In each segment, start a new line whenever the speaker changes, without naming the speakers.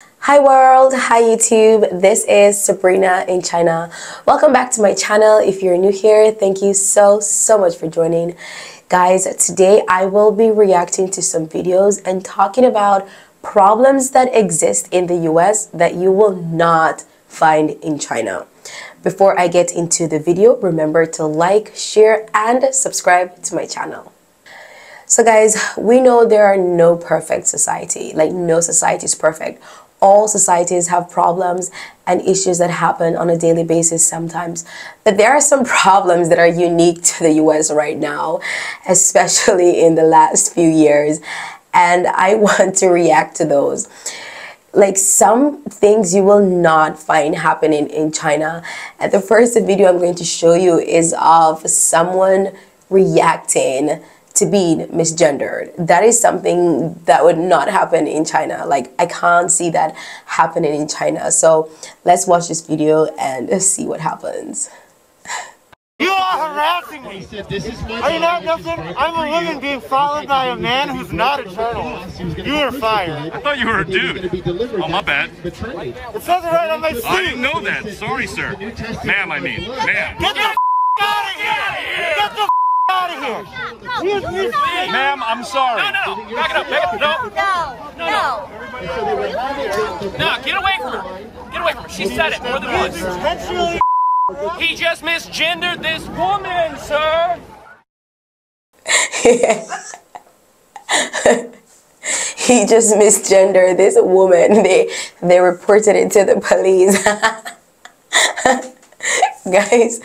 Hi world, hi YouTube, this is Sabrina in China. Welcome back to my channel. If you're new here, thank you so much for joining. Guys, today I will be reacting to some videos and talking about problems that exist in the US that you will not find in China. Before I get into the video, remember to like, share, and subscribe to my channel. So guys, we know there are no perfect society, like no society is perfect. All societies have problems and issues that happen on a daily basis sometimes. But there are some problems that are unique to the US right now, especially in the last few years. And I want to react to those. Like some things you will not find happening in China. And the first video I'm going to show you is of someone reacting to being misgendered. That is something that would not happen in China. Like I can't see that happening in China. So let's watch this video and see what happens.
You are harassing me. Are you not nothing? I'm a woman being followed by a man who's not a journalist. You are fired.
I thought you were a dude. Oh, my bad.
It says it right on my seat.
I didn't know that. Sorry, sir. Ma'am, I mean. Ma'am.
Get the out of here. Get the out of here.
Ma'am, I'm sorry.
No. Back it up. Back it up. No. No, get away from her. Get away from her. She said it more than once.
Intentionally.
He just misgendered this woman, sir.
He just misgendered this woman. They reported it to the police. Guys,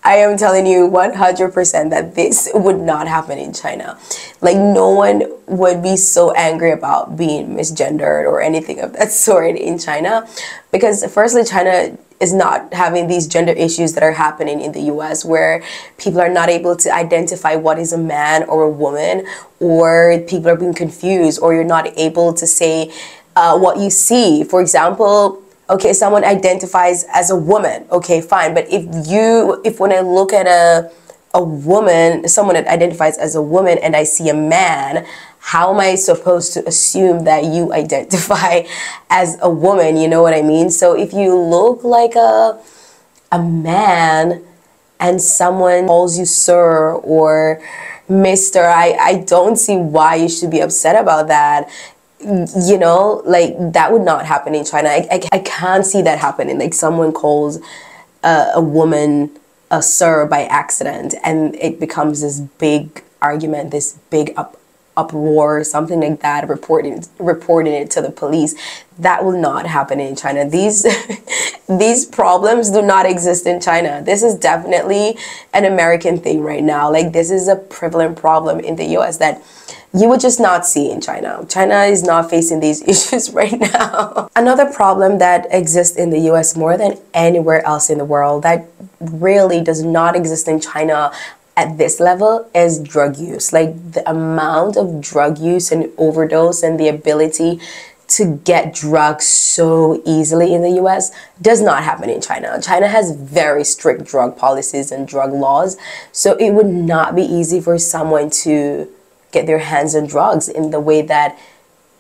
I am telling you 100% that this would not happen in China. Like no one would be so angry about being misgendered or anything of that sort in China, because firstly, China is not having these gender issues that are happening in the US, where people are not able to identify what is a man or a woman, or people are being confused, or you're not able to say what you see. For example, okay, someone identifies as a woman, okay, fine, but if when I look at a woman, someone that identifies as a woman, and I see a man, how am I supposed to assume that you identify as a woman? You know what I mean? So if you look like a man and someone calls you sir or mister, I don't see why you should be upset about that. You know, like that would not happen in China. I can't see that happening. Like someone calls a woman a sir by accident and it becomes this big argument, this big uproar, something like that, reporting it to the police. That will not happen in China. These problems do not exist in China. This is definitely an American thing right now. Like this is a prevalent problem in the US that you would just not see in China. China is not facing these issues right now. Another problem that exists in the US more than anywhere else in the world that really does not exist in China at this level is drug use. Like the amount of drug use and overdose and the ability to get drugs so easily in the US does not happen in China. China has very strict drug policies and drug laws, so it would not be easy for someone to get their hands on drugs in the way that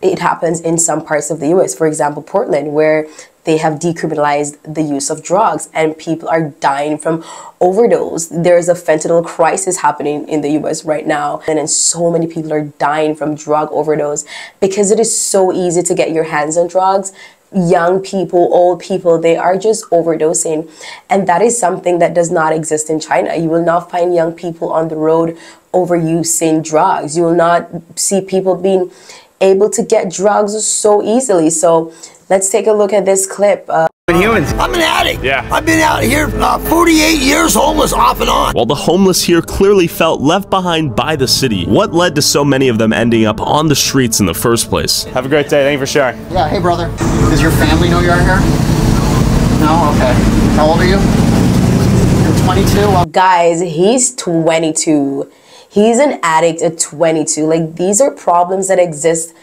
it happens in some parts of the US. For example, Portland, where they have decriminalized the use of drugs and people are dying from overdose. There's a fentanyl crisis happening in the US right now, and then so many people are dying from drug overdose because it is so easy to get your hands on drugs. Young people, old people, they are just overdosing, and that is something that does not exist in China. You will not find young people on the road overusing drugs. You will not see people being able to get drugs so easily. So let's take a look at this clip.
Humans. I'm an addict.
Yeah.
I've been out here 48 years homeless off and on.
While the homeless here clearly felt left behind by the city, what led to so many of them ending up on the streets in the first place?
Have a great day. Thank you for sharing.
Yeah, hey brother. Does your family know you're here? No? Okay. How old are you? You're 22? Well,
Guys, he's 22. He's an addict at 22. Like these are problems that exist,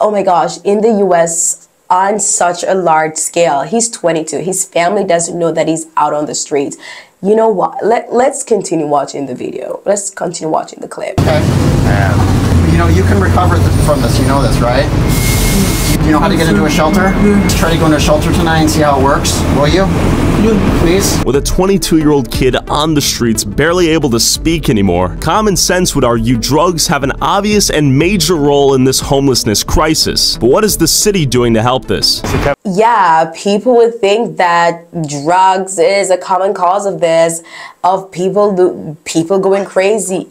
oh my gosh, in the US on such a large scale. He's 22. His family doesn't know that he's out on the streets. You know what? Let's continue watching the video. Let's continue watching the clip.
okay. You know, you can recover from this. You know this, right? You know how to get into a shelter? Let's try to go into a shelter tonight and see how it works. Will you? Please?
With a 22-year-old kid on the streets, barely able to speak anymore, common sense would argue drugs have an obvious and major role in this homelessness crisis. But what is the city doing to help this?
Yeah, people would think that drugs is a common cause of this, of people going crazy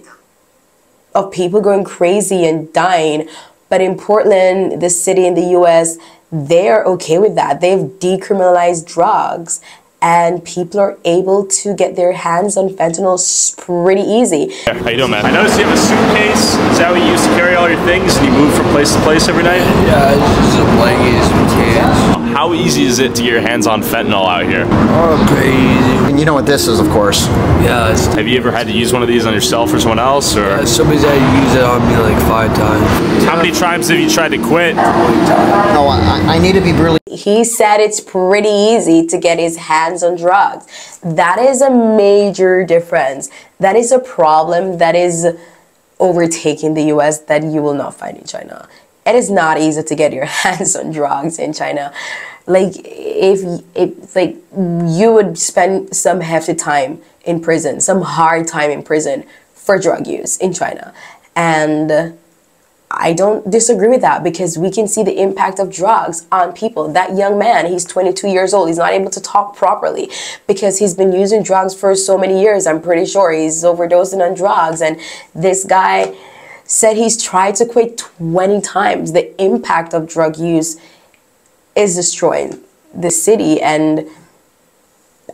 and dying. But in Portland, the city in the US, they're okay with that. They've decriminalized drugs, and people are able to get their hands on fentanyl pretty easy.
Yeah, how you doing, man? I noticed you have a suitcase. Is that what you use to carry all your things and you move from place to place every night?
Yeah, it's just a blanket, some cans.
How easy is it to get your hands on fentanyl out here?
Oh, pretty easy.
And you know what this is, of course.
Yeah.
Have you ever had to use one of these on yourself or someone else? Or
Somebody's had to use it on me like 5 times.
how many times have you tried to quit?
No, I need to be really...
He said it's pretty easy to get his hands on drugs. That is a major difference. That is a problem that is overtaking the US that you will not find in China. It is not easy to get your hands on drugs in China. Like, if you would spend some hefty time in prison, some hard time in prison for drug use in China. And I don't disagree with that, because we can see the impact of drugs on people. That young man, he's 22 years old. He's not able to talk properly because he's been using drugs for so many years. I'm pretty sure he's overdosing on drugs. And this guy said he's tried to quit 20 times. The impact of drug use is destroying the city. And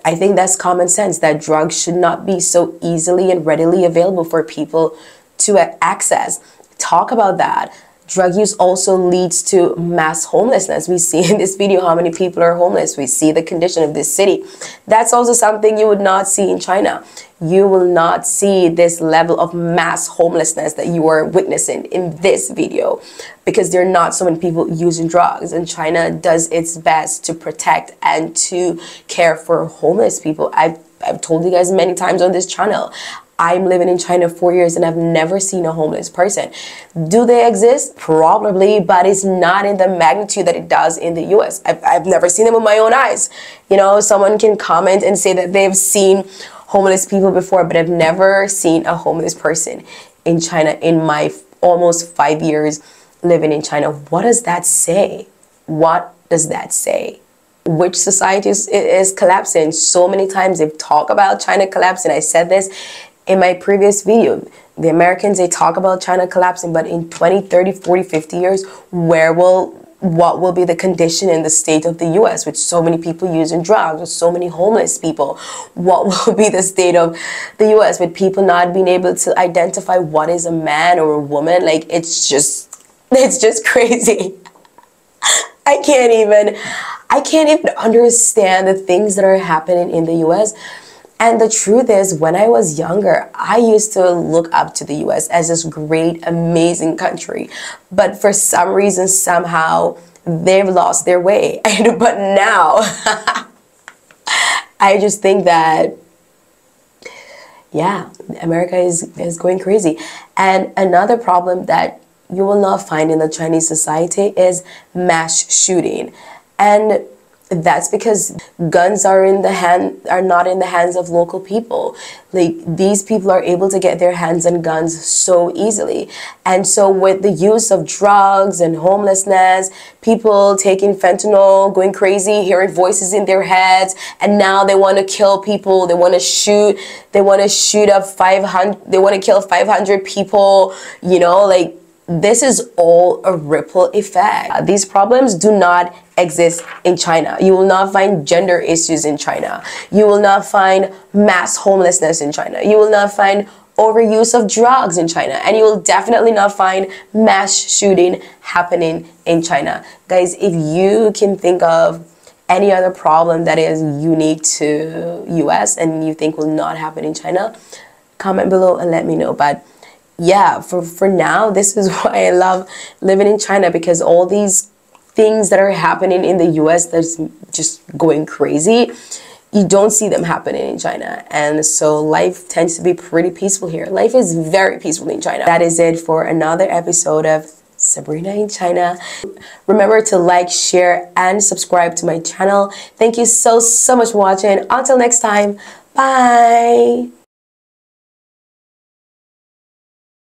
I think that's common sense, that drugs should not be so easily and readily available for people to access. Talk about that. Drug use also leads to mass homelessness. We see in this video how many people are homeless. We see the condition of this city. That's also something you would not see in China. You will not see this level of mass homelessness that you are witnessing in this video, because there are not so many people using drugs, and China does its best to protect and to care for homeless people. I've told you guys many times on this channel, I'm living in China 4 years and I've never seen a homeless person. Do they exist? Probably, but it's not in the magnitude that it does in the US. I've never seen them with my own eyes. You know, someone can comment and say that they've seen homeless people before, but I've never seen a homeless person in China in my almost 5 years living in China. What does that say? What does that say? Which society is collapsing? So many times they've talked about China collapsing. I said this in my previous video. The Americans, they talk about China collapsing, but in 20, 30, 40, 50 years, what will be the condition in the state of the US with so many people using drugs, with so many homeless people? What will be the state of the US with people not being able to identify what is a man or a woman? Like, it's just crazy. I can't even understand the things that are happening in the US. And the truth is, when I was younger, I used to look up to the US as this great, amazing country. But for some reason, somehow, they've lost their way. But now, I just think that, yeah, America is going crazy. And another problem that you will not find in the Chinese society is mass shooting. And that's because guns are not in the hands of local people. Like, these people are able to get their hands on guns so easily. And so with the use of drugs and homelessness, people taking fentanyl, going crazy, hearing voices in their heads, and now they want to kill people. They want to shoot up 500, they want to kill 500 people, you know, like, this is all a ripple effect. These problems do not exist in China. You will not find gender issues in China. You will not find mass homelessness in China. You will not find overuse of drugs in China. And you will definitely not find mass shooting happening in China. Guys, if you can think of any other problem that is unique to US and you think will not happen in China, comment below and let me know. But yeah, for now, this is why I love living in China, because all these things that are happening in the US that's just going crazy, you don't see them happening in China. And so life tends to be pretty peaceful here. Life is very peaceful in China. That is it for another episode of Sabrina in China. Remember to like, share, and subscribe to my channel. Thank you so much for watching. Until next time, bye.